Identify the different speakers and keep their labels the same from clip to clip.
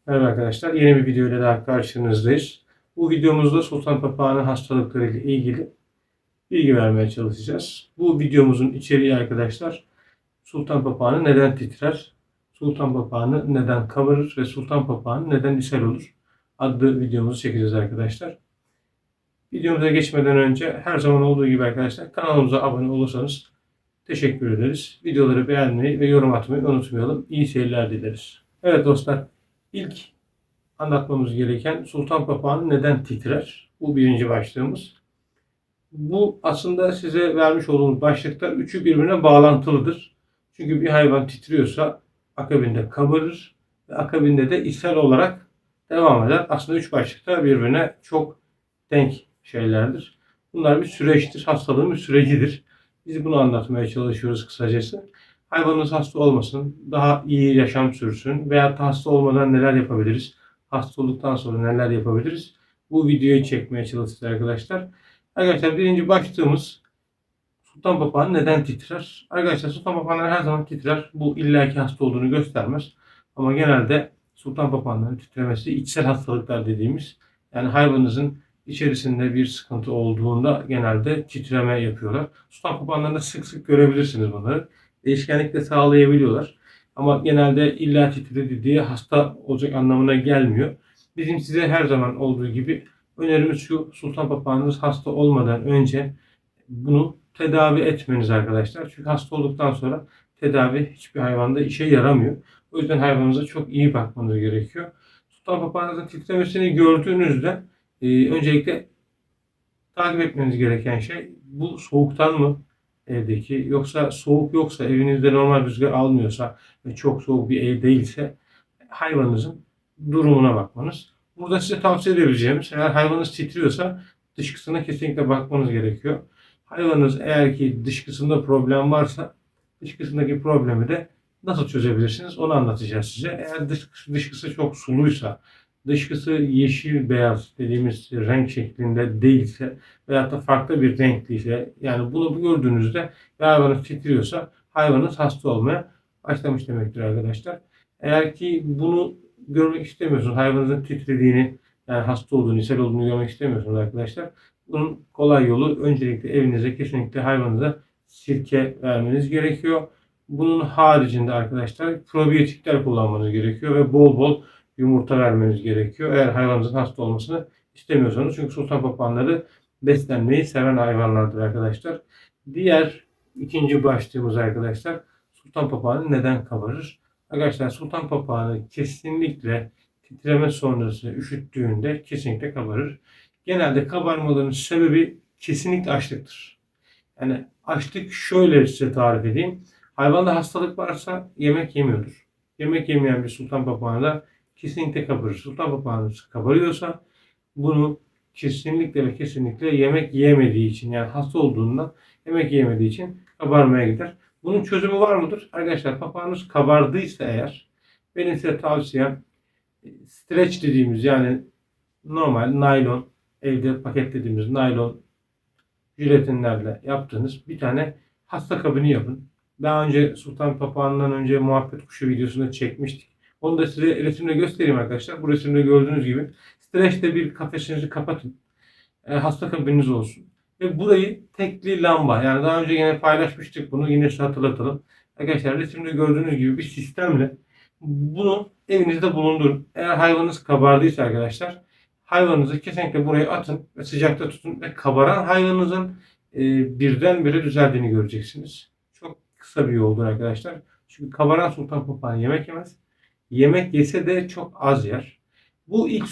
Speaker 1: Merhaba arkadaşlar, yeni bir video ile daha karşınızdayız. Bu videomuzda sultan papağanı hastalıkları ile ilgili bilgi vermeye çalışacağız. Bu videomuzun içeriği arkadaşlar, sultan papağanı neden titrer, sultan papağanı neden kabarır ve sultan papağanı neden ishal olur adlı videomuzu çekeceğiz arkadaşlar. Videomuza geçmeden önce her zaman olduğu gibi arkadaşlar kanalımıza abone olursanız teşekkür ederiz. Videoları beğenmeyi ve yorum atmayı unutmayalım. İyi seyirler dileriz. Evet dostlar, ilk anlatmamız gereken sultan papağanı neden titrer? Bu birinci başlığımız. Bu aslında size vermiş olduğumuz başlıklar üçü birbirine bağlantılıdır. Çünkü bir hayvan titriyorsa akabinde kabarır ve akabinde de ishal olarak devam eder. Aslında üç başlıkta birbirine çok denk şeylerdir. Bunlar bir süreçtir, hastalığın bir sürecidir. Biz bunu anlatmaya çalışıyoruz kısacası. Hayvanınız hasta olmasın, daha iyi yaşam sürsün veya hasta olmadan neler yapabiliriz? Hasta olduktan sonra neler yapabiliriz? Bu videoyu çekmeye çalışacağız arkadaşlar. Arkadaşlar birinci başlığımız sultan papağanı neden titrer? Arkadaşlar sultan papağanları her zaman titrer. Bu illaki hasta olduğunu göstermez. Ama genelde sultan papağanlarının titremesi içsel hastalıklar dediğimiz, yani hayvanınızın içerisinde bir sıkıntı olduğunda genelde titreme yapıyorlar. Sultan papağanlarında sık sık görebilirsiniz bunları. Değişkenlik de sağlayabiliyorlar. Ama genelde illa titredi diye hasta olacak anlamına gelmiyor. Bizim size her zaman olduğu gibi önerimiz şu: sultan papağanınız hasta olmadan önce bunu tedavi etmeniz arkadaşlar. Çünkü hasta olduktan sonra tedavi hiçbir hayvanda işe yaramıyor. O yüzden hayvanınıza çok iyi bakmanız gerekiyor. Sultan papağanınızın titremesini gördüğünüzde öncelikle takip etmeniz gereken şey, bu soğuktan mı evdeki, yoksa soğuk yoksa, evinizde normal rüzgar almıyorsa ve çok soğuk bir ev değilse hayvanınızın durumuna bakmanız. Burada size tavsiye edebileceğimiz, eğer hayvanınız titriyorsa dışkısına kesinlikle bakmanız gerekiyor. Hayvanınız eğer ki dışkısında problem varsa dışkısındaki problemi de nasıl çözebilirsiniz onu anlatacağız size. Eğer dışkısı çok suluysa, dışkısı yeşil beyaz dediğimiz renk şeklinde değilse veyahut da farklı bir renkliyse, yani bunu gördüğünüzde ve hayvanınız titriyorsa hayvanınız hasta olmaya başlamış demektir arkadaşlar. Eğer ki bunu görmek istemiyorsunuz, hayvanınızın titrediğini, yani hasta olduğunu, ishal olduğunu görmek istemiyorsunuz arkadaşlar, bunun kolay yolu, öncelikle evinize kesinlikle hayvanınıza sirke vermeniz gerekiyor. Bunun haricinde arkadaşlar probiyotikler kullanmanız gerekiyor ve bol bol yumurta vermeniz gerekiyor, eğer hayvanınızın hasta olmasını istemiyorsanız. Çünkü sultan papağanları beslenmeyi seven hayvanlardır arkadaşlar. Diğer ikinci başlığımız arkadaşlar, sultan papağanı neden kabarır? Arkadaşlar sultan papağanı kesinlikle titreme sonrası üşüttüğünde kesinlikle kabarır. Genelde kabarmaların sebebi kesinlikle açlıktır. Yani açlık, şöyle size tarif edeyim. Hayvanda hastalık varsa yemek yemiyordur. Yemek yemeyen bir sultan papağanı da kesinlikle kabarır. Sultan papağanı kabarıyorsa bunu kesinlikle ve kesinlikle yemek yemediği için, yani hasta olduğunda yemek yemediği için kabarmaya gider. Bunun çözümü var mıdır? Arkadaşlar papağanınız kabardıysa eğer, benim size tavsiyem streç dediğimiz, yani normal naylon, evde paketlediğimiz naylon jelatinlerle yaptığınız bir tane hasta kabini yapın. Daha önce sultan papağanından önce muhabbet kuşu videosunu çekmiştik. Onu da size resimde göstereyim arkadaşlar. Bu resimde gördüğünüz gibi streçle bir kafesinizi kapatın. Hasta kabininiz olsun. Ve burayı tekli lamba, yani daha önce yine paylaşmıştık bunu, yine size hatırlatalım. Arkadaşlar resimde gördüğünüz gibi bir sistemle bunu evinizde bulundurun. Eğer hayvanınız kabardıysa arkadaşlar, hayvanınızı kesinlikle buraya atın ve sıcakta tutun ve kabaran hayvanınızın birdenbire düzeldiğini göreceksiniz. Çok kısa bir yoldur arkadaşlar. Çünkü kabaran sultan papağanı yemek yemez. Yemek yese de çok az yer. Bu ilk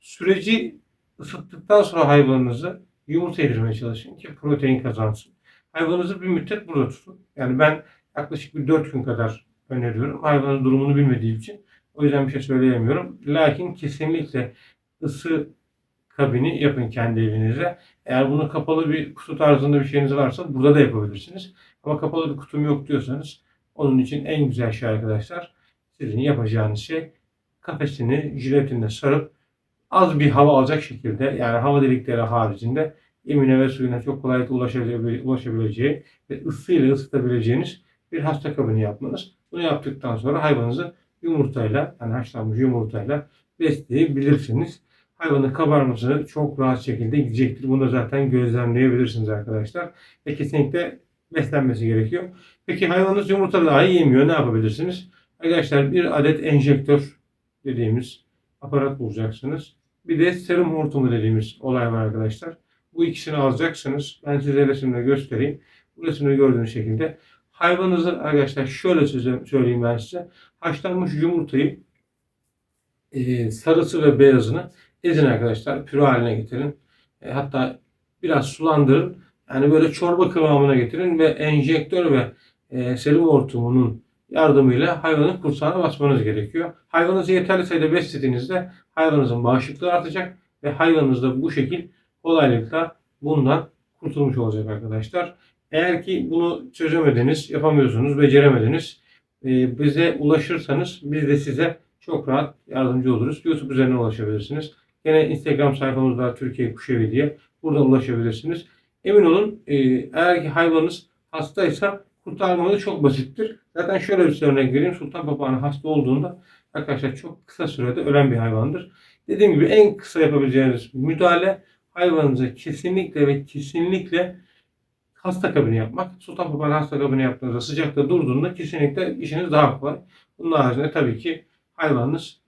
Speaker 1: süreci ısıttıktan sonra hayvanınızı yumurta yedirmeye çalışın ki protein kazansın. Hayvanınızı bir müddet burada tutun. Yani ben yaklaşık bir 4 gün kadar öneriyorum. Hayvanın durumunu bilmediğim için o yüzden bir şey söyleyemiyorum. Lakin kesinlikle ısı kabini yapın kendi evinizde. Eğer bunu kapalı bir kutu tarzında bir şeyiniz varsa burada da yapabilirsiniz. Ama kapalı bir kutum yok diyorsanız, onun için en güzel şey arkadaşlar, sizin yapacağınız şey, kafesini jelatinle sarıp az bir hava alacak şekilde, yani hava delikleri haricinde emine ve suyuna çok kolaylıkla ulaşabileceği ve ısıyla ısıtabileceğiniz bir hasta kabini yapmanız. Bunu yaptıktan sonra hayvanınızı yumurtayla, yani haşlanmış yumurtayla besleyebilirsiniz. Hayvanın kabarması çok rahat şekilde gidecektir. Bunu da zaten gözlemleyebilirsiniz arkadaşlar. Ve kesinlikle beslenmesi gerekiyor. Peki hayvanınız yumurta dahi yemiyor. Ne yapabilirsiniz? Arkadaşlar bir adet enjektör dediğimiz aparat bulacaksınız. Bir de serum hortumu dediğimiz olay var arkadaşlar. Bu ikisini alacaksınız. Ben size resimle göstereyim. Bu resimde gördüğünüz şekilde hayvanınızı arkadaşlar şöyle söyleyeyim ben size. Haşlanmış yumurtayı sarısı ve beyazını ezin arkadaşlar. Püre haline getirin. Hatta biraz sulandırın. Yani böyle çorba kıvamına getirin ve enjektör ve serum hortumunun yardımıyla hayvanın kursağına basmanız gerekiyor. Hayvanınızı yeterli sayıda beslediğinizde hayvanınızın bağışıklığı artacak ve hayvanınız da bu şekil kolaylıkla bundan kurtulmuş olacak arkadaşlar. Eğer ki bunu çözemediniz, yapamıyorsunuz, beceremediniz, bize ulaşırsanız biz de size çok rahat yardımcı oluruz. YouTube üzerinden ulaşabilirsiniz. Yine Instagram sayfamız var, Türkiye Kuş Evi diye. Buradan ulaşabilirsiniz. Emin olun, eğer ki hayvanınız hastaysa kurtarmanız çok basittir. Zaten şöyle bir örnek vereyim. Sultan papağanı hasta olduğunda arkadaşlar çok kısa sürede ölen bir hayvandır. Dediğim gibi en kısa yapabileceğiniz müdahale hayvanınıza kesinlikle ve kesinlikle hasta kabini yapmak. Sultan papağanı hasta kabini yaptığınızda, sıcakta durduğunda kesinlikle işiniz daha kolay. Bunun haricinde tabii ki hayvanınız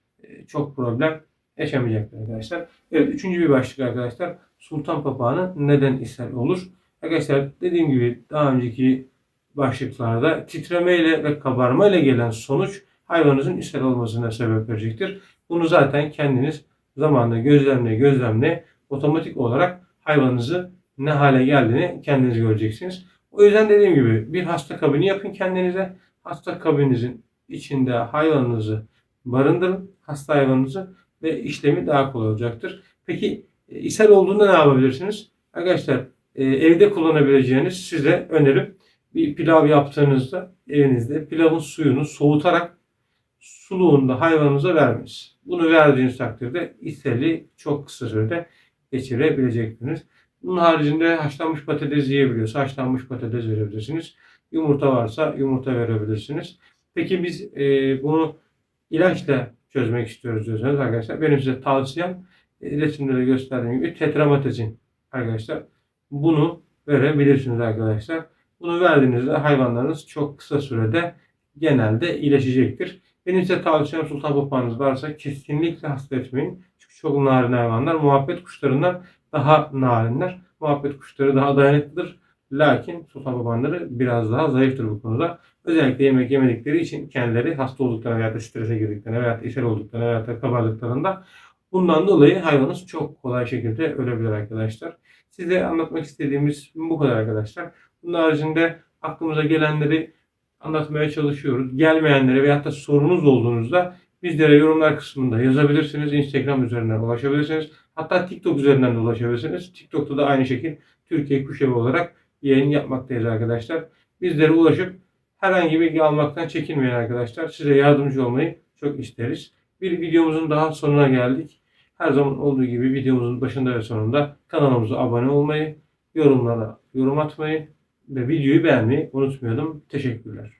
Speaker 1: çok problem yaşamayacaktır arkadaşlar. Evet, üçüncü bir başlık arkadaşlar. Sultan papağanı neden ishal olur? Arkadaşlar dediğim gibi daha önceki başlıklarda titremeyle ve kabarmayla gelen sonuç hayvanınızın ishal olmasına sebep verecektir. Bunu zaten kendiniz zamanla gözlemle otomatik olarak hayvanınızı ne hale geldiğini kendiniz göreceksiniz. O yüzden dediğim gibi bir hasta kabini yapın kendinize. Hasta kabininizin içinde hayvanınızı barındırın, hasta hayvanınızı, ve işlemi daha kolay olacaktır. Peki ishal olduğunda ne yapabilirsiniz? Arkadaşlar evde kullanabileceğiniz size önerim, bir pilav yaptığınızda evinizde pilavın suyunu soğutarak suluğunda hayvanınıza vermeniz. Bunu verdiğiniz takdirde ishali çok kısa sürede geçirebileceksiniz. Bunun haricinde haşlanmış patates yiyebiliyorsa haşlanmış patates verebilirsiniz. Yumurta varsa yumurta verebilirsiniz. Peki biz bunu ilaçla çözmek istiyoruz diyorsanız arkadaşlar, benim size tavsiyem resimde de gösterdiğim gibi tetrametazin arkadaşlar. Bunu verebilirsiniz arkadaşlar. Bunu verdiğinizde hayvanlarınız çok kısa sürede genelde iyileşecektir. Benim size tavsiyem, sultan papağanınız varsa kesinlikle hasta etmeyin. Çünkü çok narin hayvanlar. Muhabbet kuşlarından daha narinler. Muhabbet kuşları daha dayanıklıdır. Lakin sultan papağanları biraz daha zayıftır bu konuda. Özellikle yemek yemedikleri için kendileri hasta olduklarına veya da strese girdiklerine veya da ishal olduklarına veya da kabardıklarında, bundan dolayı hayvanınız çok kolay şekilde ölebilir arkadaşlar. Size anlatmak istediğimiz bu kadar arkadaşlar. Bunun haricinde aklımıza gelenleri anlatmaya çalışıyoruz. Gelmeyenlere veyahut da sorunuz olduğunuzda bizlere yorumlar kısmında yazabilirsiniz. Instagram üzerinden ulaşabilirsiniz. Hatta TikTok üzerinden de ulaşabilirsiniz. TikTok'ta da aynı şekilde Türkiye Kuş Evi olarak yayın yapmaktayız arkadaşlar. Bizlere ulaşıp herhangi bilgi almaktan çekinmeyin arkadaşlar. Size yardımcı olmayı çok isteriz. Bir videomuzun daha sonuna geldik. Her zaman olduğu gibi videomuzun başında ve sonunda kanalımıza abone olmayı, yorumlara yorum atmayı ve videoyu beğenmeyi unutmayalım. Teşekkürler.